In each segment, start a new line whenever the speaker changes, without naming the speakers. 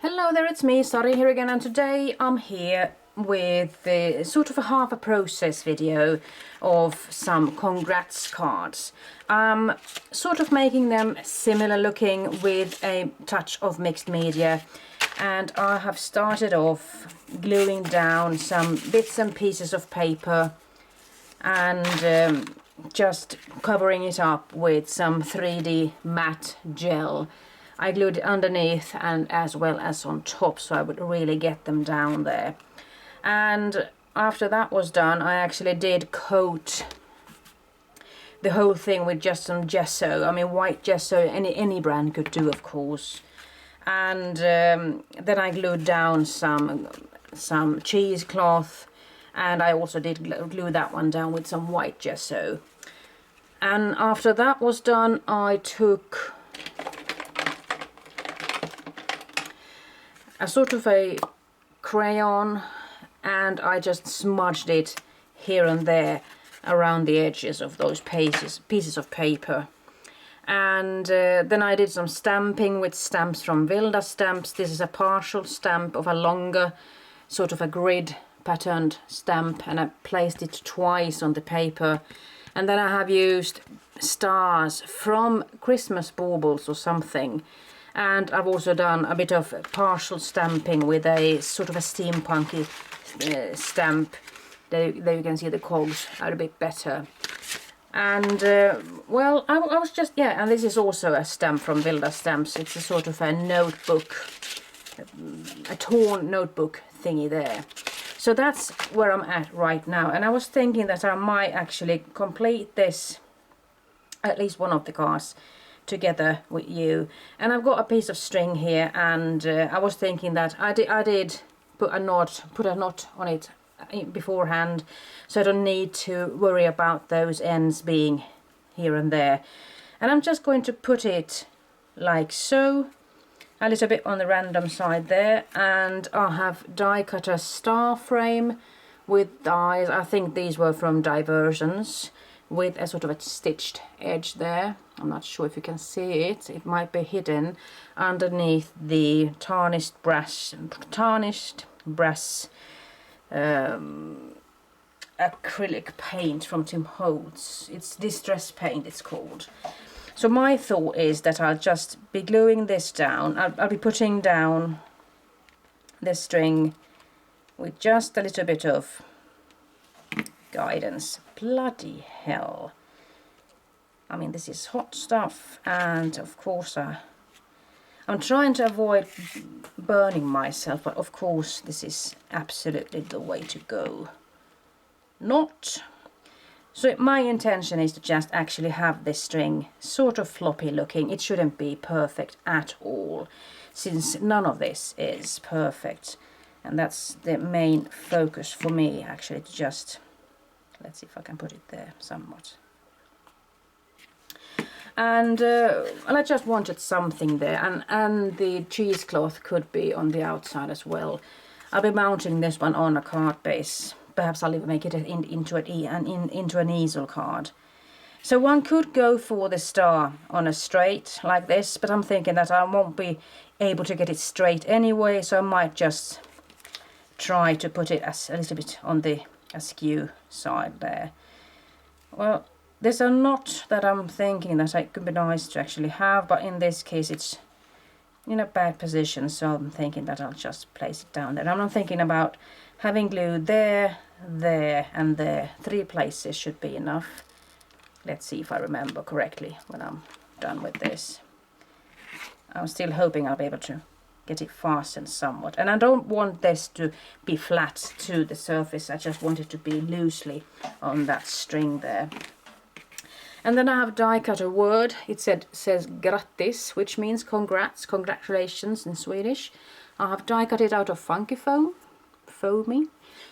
Hello there, it's me, Sari here again, and today I'm here with sort of a half a process video of some congrats cards. I'm sort of making them similar looking with a touch of mixed media, and I have started off gluing down some bits and pieces of paper and just covering it up with some 3D matte gel. I glued it underneath and as well as on top, so I would really get them down there. And after that was done, I actually did coat the whole thing with just some gesso. I mean, white gesso, any brand could do, of course. And then I glued down some cheesecloth, and I also did glue that one down with some white gesso. And after that was done, I took a sort of a crayon and I just smudged it here and there around the edges of those pieces of paper. And then I did some stamping with stamps from Vilda Stamps. This is a partial stamp of a longer sort of a grid patterned stamp, and I placed it twice on the paper. And then I have used stars from Christmas baubles or something. And I've also done a bit of partial stamping with a sort of a steampunky stamp. There you can see the cogs are a bit better. And well, I was just, yeah, and this is also a stamp from Vilda Stamps. It's a sort of a notebook, a torn notebook thingy there. So that's where I'm at right now. And I was thinking that I might actually complete this, at least one of the cards, together with you. And I've got a piece of string here, and I was thinking that I did put a knot on it beforehand, so I don't need to worry about those ends being here and there. And I'm just going to put it like so, a little bit on the random side there, and I have die cut a star frame with dies. I think these were from Diversions, with a sort of a stitched edge there. I'm not sure if you can see it. It might be hidden underneath the tarnished brass acrylic paint from Tim Holtz. It's Distress Paint, it's called. So my thought is that I'll just be gluing this down. I'll be putting down the string with just a little bit of guidance. Bloody hell. I mean, this is hot stuff, and of course I'm trying to avoid burning myself, but of course this is absolutely the way to go. Not. So my intention is to just actually have this string sort of floppy looking. It shouldn't be perfect at all, since none of this is perfect. And that's the main focus for me, actually, to just, let's see if I can put it there somewhat. And I just wanted something there, and the cheesecloth could be on the outside as well. I'll be mounting this one on a card base. Perhaps I'll even make it into an easel card. So one could go for the star on a straight like this, but I'm thinking that I won't be able to get it straight anyway, so I might just try to put it as a little bit on the askew side there. Well, there's a knot that I'm thinking that it could be nice to actually have, but in this case it's in a bad position, so I'm thinking that I'll just place it down there. I'm not thinking about having glue there, there and there. 3 places should be enough. Let's see if I remember correctly when I'm done with this. I'm still hoping I'll be able to get it fastened somewhat. And I don't want this to be flat to the surface. I just want it to be loosely on that string there. And then I have die cut a word. It says grattis, which means congrats, congratulations in Swedish. I have die cut it out of funky foamy.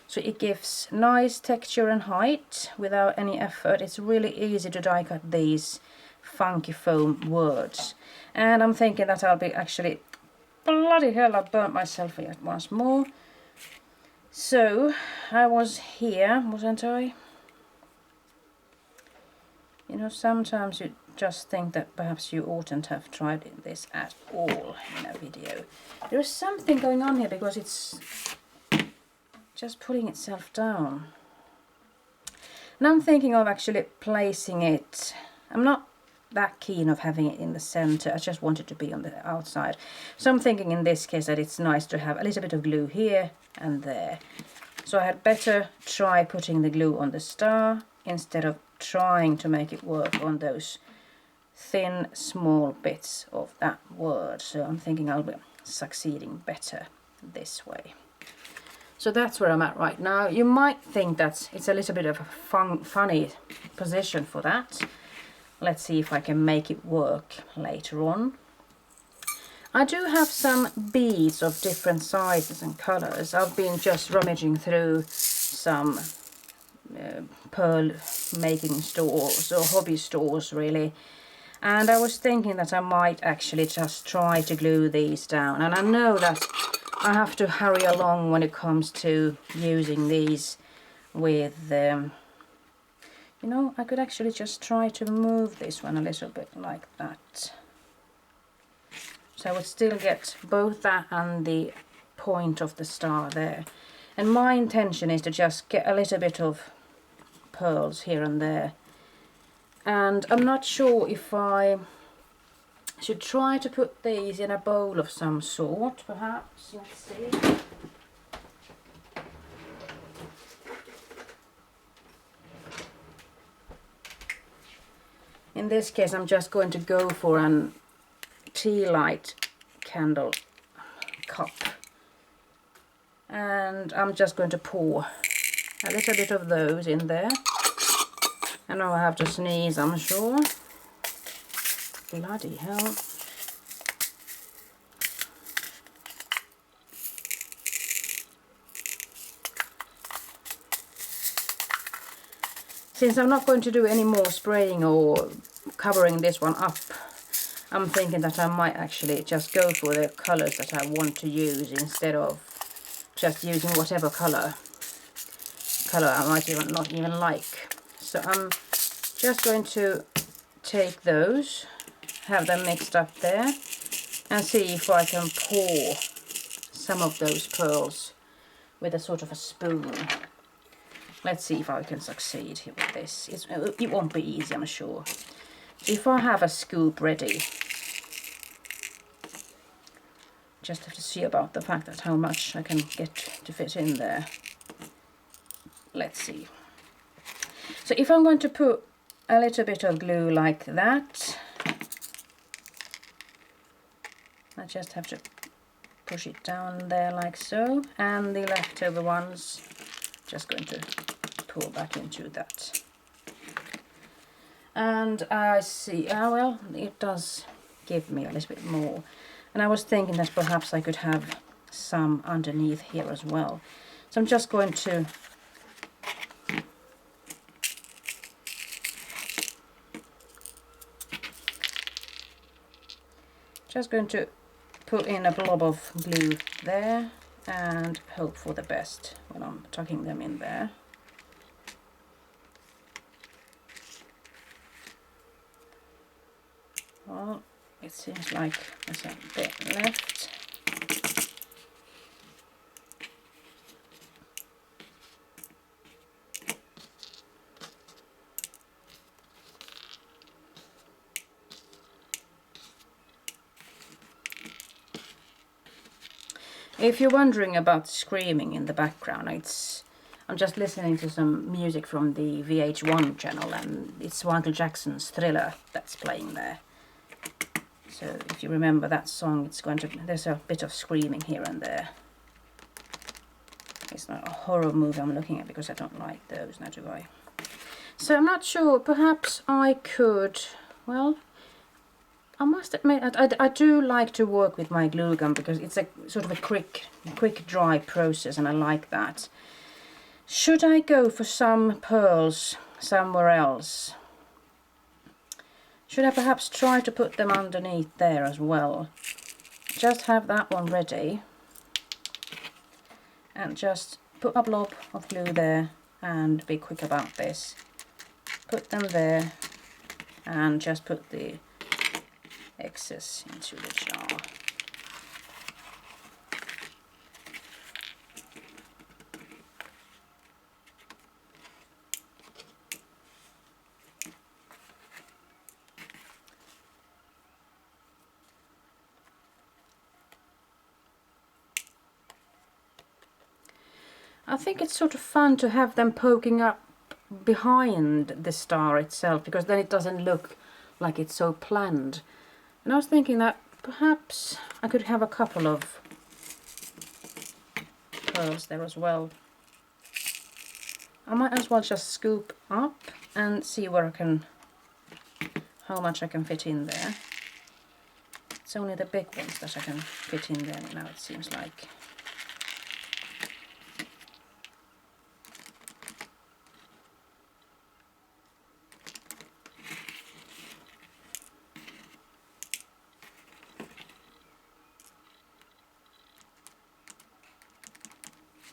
So it gives nice texture and height without any effort. It's really easy to die cut these funky foam words. And I'm thinking that I'll be actually, bloody hell, I burnt myself here once more. So I was here, wasn't I? You know, sometimes you just think that perhaps you oughtn't have tried this at all in a video. There is something going on here because it's just putting itself down. And I'm thinking of actually placing it. I'm not that keen of having it in the center. I just want it to be on the outside. So I'm thinking in this case that it's nice to have a little bit of glue here and there. So I had better try putting the glue on the star instead of trying to make it work on those thin small bits of that word. So I'm thinking I'll be succeeding better this way. So that's where I'm at right now. You might think that it's a little bit of a funny position for that. Let's see if I can make it work later on. I do have some beads of different sizes and colors. I've been just rummaging through some pearl making stores or hobby stores really. And I was thinking that I might actually just try to glue these down. And I know that I have to hurry along when it comes to using these with, you know, I could actually just try to move this one a little bit like that. So I would still get both that and the point of the star there. And my intention is to just get a little bit of pearls here and there. And I'm not sure if I should try to put these in a bowl of some sort, perhaps. Let's see. In this case, I'm just going to go for an tea light candle cup. And I'm just going to pour a little bit of those in there. I know I have to sneeze, I'm sure. Bloody hell. Since I'm not going to do any more spraying or covering this one up, I'm thinking that I might actually just go for the colors that I want to use instead of just using whatever color I might even not even like. So I'm just going to take those, have them mixed up there, and see if I can pour some of those pearls with a sort of a spoon. Let's see if I can succeed here with this. It won't be easy, I'm sure. So if I have a scoop ready, just have to see about the fact that how much I can get to fit in there. Let's see. So if I'm going to put a little bit of glue like that, I just have to push it down there like so, and the leftover ones just going to pour back into that. And I see, well, it does give me a little bit more. And I was thinking that perhaps I could have some underneath here as well. So I'm just going to put in a blob of glue there and hope for the best when I'm tucking them in there. Well, it seems like there's a bit left. If you're wondering about screaming in the background, I'm just listening to some music from the VH1 channel, and it's Michael Jackson's Thriller that's playing there. So if you remember that song, there's a bit of screaming here and there. It's not a horror movie I'm looking at because I don't like those, now do I? So I'm not sure, perhaps I could, well, I must admit I do like to work with my glue gun because it's a sort of a quick dry process, and I like that. Should I go for some pearls somewhere else? Should I perhaps try to put them underneath there as well? Just have that one ready and just put a blob of glue there and be quick about this. Put them there and just put the excess into the jar. I think it's sort of fun to have them poking up behind the star itself, because then it doesn't look like it's so planned. And I was thinking that perhaps I could have a couple of pearls there as well. I might as well just scoop up and see where I can, how much I can fit in there. It's only the big ones that I can fit in there now, it seems like.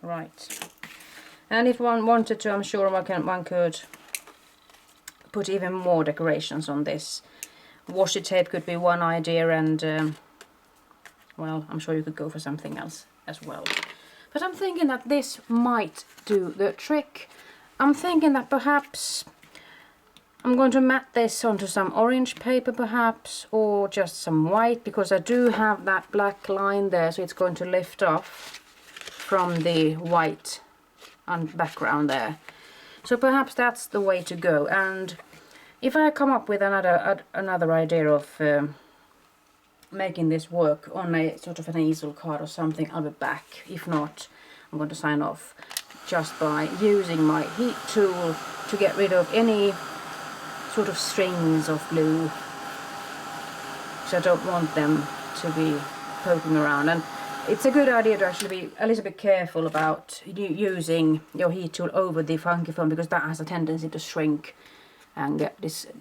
Right, and if one wanted to, I'm sure one could put even more decorations on this. Washi tape could be one idea, and well, I'm sure you could go for something else as well. But I'm thinking that this might do the trick. I'm thinking that perhaps I'm going to mat this onto some orange paper perhaps, or just some white, because I do have that black line there, so it's going to lift off from the white background there. So perhaps that's the way to go. And if I come up with another idea of making this work on a sort of an easel card or something, I'll be back. If not, I'm going to sign off just by using my heat tool to get rid of any sort of strings of glue, because I don't want them to be poking around. And it's a good idea to actually be a little bit careful about using your heat tool over the funky foam, because that has a tendency to shrink and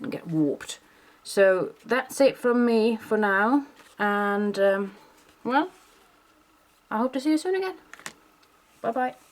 get warped. So that's it from me for now, and well, I hope to see you soon again. Bye bye.